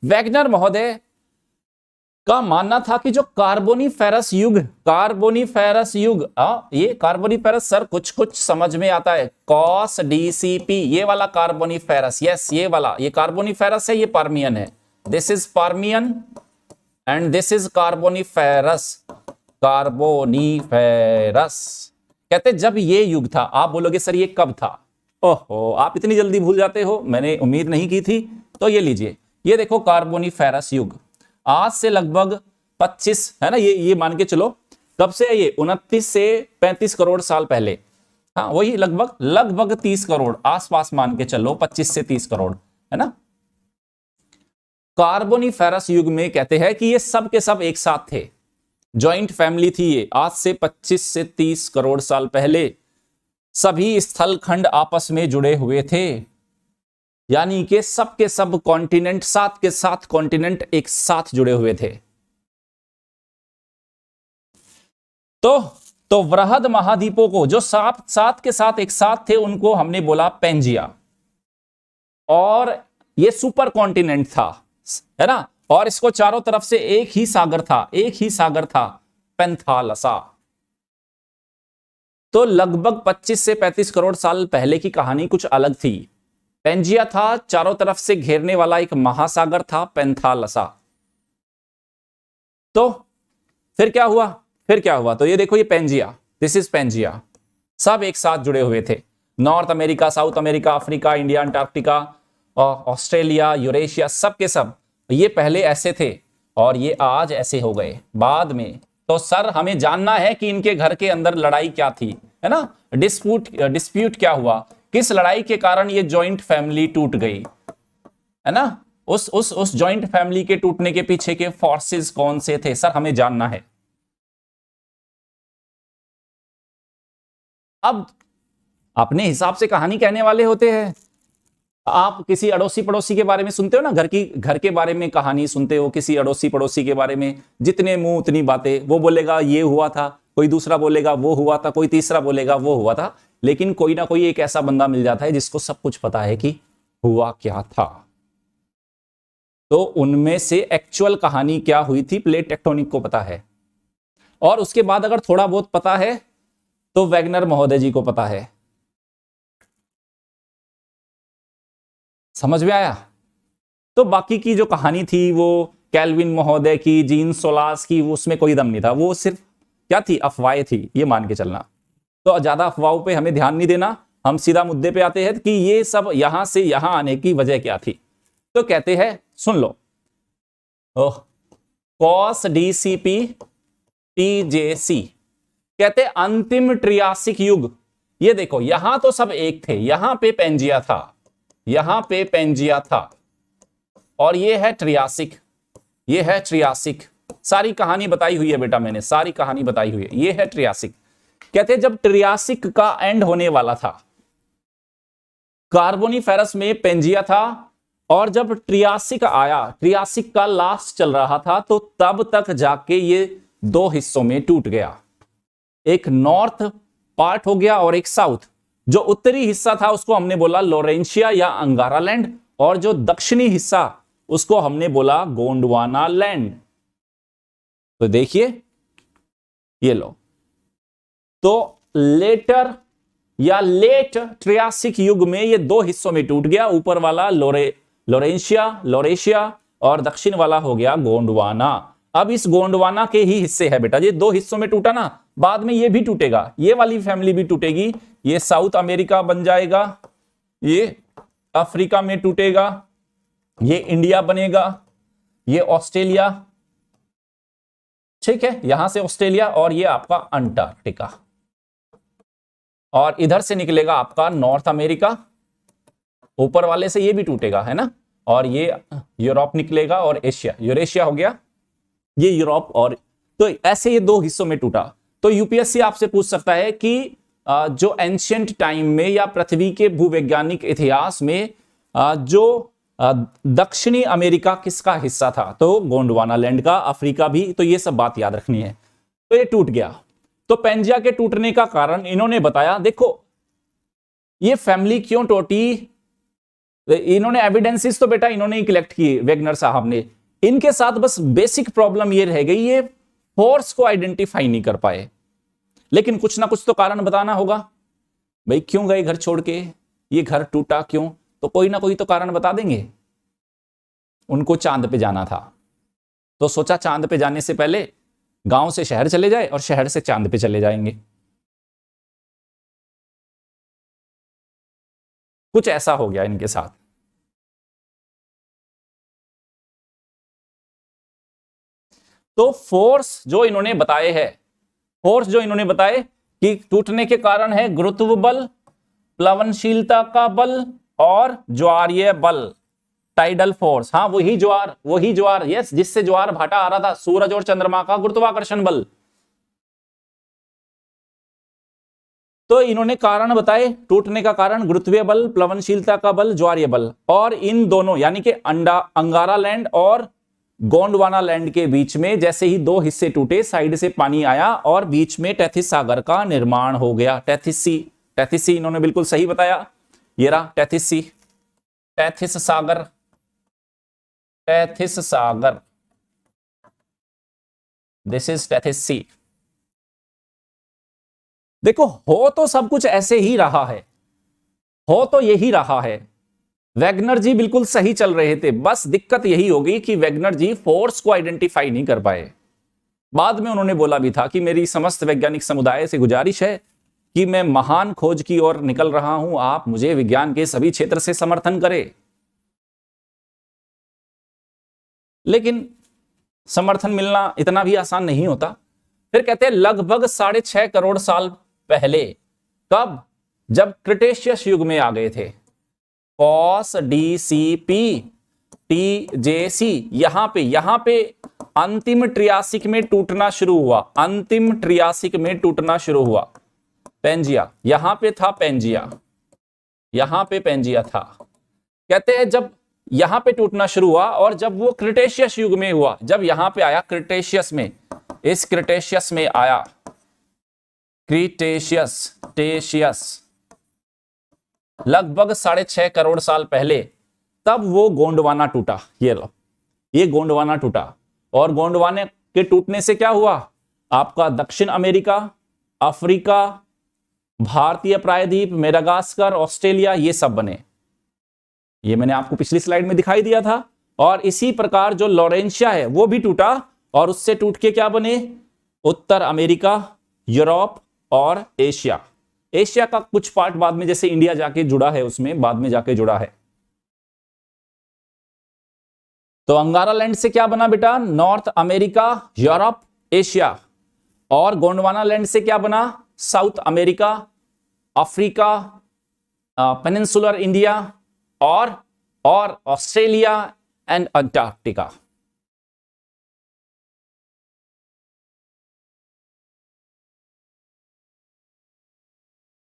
Wagner महोदय का मानना था कि जो कार्बोनिफेरस युग, ये कार्बोनिफेरस सर कुछ कुछ समझ में आता है, कॉस डीसीपी, ये वाला कार्बोनिफेरस, यस ये वाला, ये कार्बोनिफेरस है, ये पार्मियन है, this is Permian and this is Carboniferous. कहते जब ये युग था, आप बोलोगे सर ये कब था, ओहो आप इतनी जल्दी भूल जाते हो, मैंने उम्मीद नहीं की थी। तो ये लीजिए, ये देखो कार्बोनिफेरस युग, आज से लगभग 25 है ना, ये मान के चलो कब से है ये, 29 से 35 करोड़ साल पहले, हाँ वही लगभग 30 करोड़ आसपास मान के चलो, 25 से 30 करोड़ है ना। कार्बोनिफेरस युग में कहते हैं कि ये सब के सब एक साथ थे, जॉइंट फैमिली थी ये, आज से 25 से 30 करोड़ साल पहले सभी स्थलखंड आपस में जुड़े हुए थे, यानी कि सब के सब कॉन्टिनेंट, 7 के 7 कॉन्टिनेंट एक साथ जुड़े हुए थे। तो वृहद महाद्वीपों को जो 7 के साथ एक साथ थे उनको हमने बोला पेंजिया, और ये सुपर कॉन्टिनेंट था है ना, और इसको चारों तरफ से एक ही सागर था पेंथालसा। तो लगभग 25 से 35 करोड़ साल पहले की कहानी कुछ अलग थी। पेंजिया था, चारों तरफ से घेरने वाला एक महासागर था पेंथालसा। तो फिर क्या हुआ, तो ये देखो ये पेंजिया, दिस इज पेंजिया, सब एक साथ जुड़े हुए थे, north America, south America, Africa, India, Antarctica, Australia, Eurasia, सब के सब ये पहले ऐसे थे और ये आज ऐसे हो गए बाद में। तो सर हमें जानना है कि इनके घर के अंदर लड़ाई क्या थी, है ना, डिस्प्यूट क्या हुआ, किस लड़ाई के कारण ये जॉइंट फैमिली टूट गई, है ना, उस जॉइंट फैमिली के टूटने के पीछे के फोर्सेस कौन से थे, सर हमें जानना है। अब अपने हिसाब से कहानी कहने वाले होते हैं, आप किसी अड़ोसी पड़ोसी के बारे में सुनते हो ना, घर के बारे में कहानी सुनते हो, किसी अड़ोसी पड़ोसी के बारे में, जितने मुंह उतनी बातें, वो बोलेगा ये हुआ था, कोई दूसरा बोलेगा वो हुआ था, कोई तीसरा बोलेगा वो हुआ था, लेकिन कोई ना कोई एक ऐसा बंदा मिल जाता है जिसको सब कुछ पता है कि हुआ क्या था। तो उनमें से एक्चुअल कहानी क्या हुई थी प्लेट टेक्टोनिक को पता है, और उसके बाद अगर थोड़ा बहुत पता है तो वैगनर महोदय जी को पता है। समझ में आया। तो बाकी की जो कहानी थी वो कैल्विन महोदय की, जीन सोलास की, उसमें कोई दम नहीं था, वो सिर्फ क्या थी, अफवाहें थी, ये मान के चलना। तो ज्यादा अफवाहों पे हमें ध्यान नहीं देना, हम सीधा मुद्दे पे आते हैं कि ये सब यहां से यहां आने की वजह क्या थी। तो कहते हैं, सुन लो, कॉस डीसीपी टीजेसी, कहते अंतिम ट्रियासिक युग। ये देखो यहां तो सब एक थे, यहां पे पेंजिया था, और ये है ट्रियासिक, सारी कहानी बताई हुई है बेटा, मैंने सारी कहानी बताई हुई है, ये है ट्रियासिक। कहते जब ट्रियासिक का एंड होने वाला था, कार्बोनिफेरस में पेंजिया था, और जब ट्रियासिक आया, ट्रियासिक का लास्ट चल रहा था, तो तब तक जाके ये दो हिस्सों में टूट गया, एक नॉर्थ पार्ट हो गया और एक साउथ। जो उत्तरी हिस्सा था उसको हमने बोला लोरेंशिया या अंगारा लैंड, और जो दक्षिणी हिस्सा उसको हमने बोला गोंडवाना लैंड। तो देखिए ये लो, तो लेटर या लेट ट्रियासिक युग में ये दो हिस्सों में टूट गया, ऊपर वाला लोरेशिया और दक्षिण वाला हो गया गोंडवाना। अब इस गोंडवाना के ही हिस्से है बेटा, ये दो हिस्सों में टूटा ना, बाद में ये भी टूटेगा, ये वाली फैमिली भी टूटेगी, ये साउथ अमेरिका बन जाएगा, ये अफ्रीका में टूटेगा, ये इंडिया बनेगा, ये ऑस्ट्रेलिया, ठीक है, यहां से ऑस्ट्रेलिया, और ये आपका अंटार्कटिका, और इधर से निकलेगा आपका नॉर्थ अमेरिका, ऊपर वाले से ये भी टूटेगा, है ना, और ये यूरोप निकलेगा, और एशिया, यूरेशिया हो गया, ये यूरोप, और तो ऐसे ये दो हिस्सों में टूटा। तो यूपीएससी आपसे पूछ सकता है कि जो एंशिएंट टाइम में या पृथ्वी के भूवैज्ञानिक इतिहास में जो दक्षिणी अमेरिका किसका हिस्सा था, तो गोंडवाना लैंड का, अफ्रीका भी, तो ये सब बात याद रखनी है। तो ये टूट गया। तो पेंजिया के टूटने का कारण इन्होंने बताया, देखो ये फैमिली क्यों टूटी, इन्होंने एविडेंसेस तो बेटा इन्होंने ही कलेक्ट किए, वेगनर साहब ने। इनके साथ बस बेसिक प्रॉब्लम ये रह गई, ये फोर्स को आइडेंटिफाई नहीं कर पाए। लेकिन कुछ ना कुछ तो कारण बताना होगा भाई, क्यों गए घर छोड़ के, ये घर टूटा क्यों, तो कोई ना कोई तो कारण बता देंगे। उनको चांद पे जाना था, तो सोचा चांद पे जाने से पहले गांव से शहर चले जाए और शहर से चांद पे चले जाएंगे। कुछ ऐसा हो गया इनके साथ। तो फोर्स जो इन्होंने बताए हैं, फोर्स जो इन्होंने बताए कि टूटने के कारण है गुरुत्व बल, प्लवनशीलता का बल और ज्वारीय बल, टाइडल फोर्स। हाँ वही ज्वार, यस, जिससे ज्वार भाटा आ रहा था, सूरज और चंद्रमा का गुरुत्वाकर्षण बल। तो इन्होंने कारण बताए टूटने का कारण, गुरुत्वीय बल, प्लवनशीलता का बल, ज्वारीय बल। और इन दोनों यानी कि अंगारा लैंड और गोंडवाना लैंड के बीच में जैसे ही दो हिस्से टूटे, साइड से पानी आया और बीच में टेथिस सागर का निर्माण हो गया। टेथिस सी इन्होंने बिल्कुल सही बताया, ये रहा Tethys sea, Tethys Sagar, Tethys Sagar, this is Tethys sea. देखो हो तो सब कुछ ऐसे ही रहा है, हो तो यही रहा है। वेगनर जी बिल्कुल सही चल रहे थे, बस दिक्कत यही होगी कि वेगनर जी फोर्स को आइडेंटिफाई नहीं कर पाए। बाद में उन्होंने बोला भी था कि मेरी समस्त वैज्ञानिक समुदाय से गुजारिश है कि मैं महान खोज की ओर निकल रहा हूं, आप मुझे विज्ञान के सभी क्षेत्र से समर्थन करें। लेकिन समर्थन मिलना इतना भी आसान नहीं होता। फिर कहते हैं लगभग 6.5 करोड़ साल पहले, कब, जब क्रिटेशियस युग में आ गए थे, कॉस डीसीपी टीजेसी, यहां पे अंतिम ट्रियासिक में टूटना शुरू हुआ, अंतिम ट्रियासिक में टूटना शुरू हुआ। पेंजिया, यहां पे था पेंजिया, यहां पे पेंजिया था। कहते हैं जब यहां पे टूटना शुरू हुआ और जब वो क्रिटेशियस युग में हुआ, जब यहां पे आया क्रिटेशियस में, इस क्रिटेशियस में आया, क्रिटेशियस लगभग 6.5 करोड़ साल पहले, तब वो गोंडवाना टूटा। ये लो, ये गोंडवाना टूटा। और गोंडवाने के टूटने से क्या हुआ, आपका दक्षिण अमेरिका, अफ्रीका, भारतीय प्रायद्वीप, मेडागास्कर, ऑस्ट्रेलिया, ये सब बने। ये मैंने आपको पिछली स्लाइड में दिखाई दिया था। और इसी प्रकार जो लॉरेंशिया है वो भी टूटा और उससे टूट के क्या बने, उत्तर अमेरिका, यूरोप और एशिया। एशिया का कुछ पार्ट बाद में, जैसे इंडिया जाके जुड़ा है, उसमें बाद में जाके जुड़ा है। तो अंगारा लैंड से क्या बना बेटा, नॉर्थ अमेरिका, यूरोप, एशिया। और गोंडवाना लैंड से क्या बना, south America, Africa, peninsular India और ऑस्ट्रेलिया एंड अंटार्कटिका।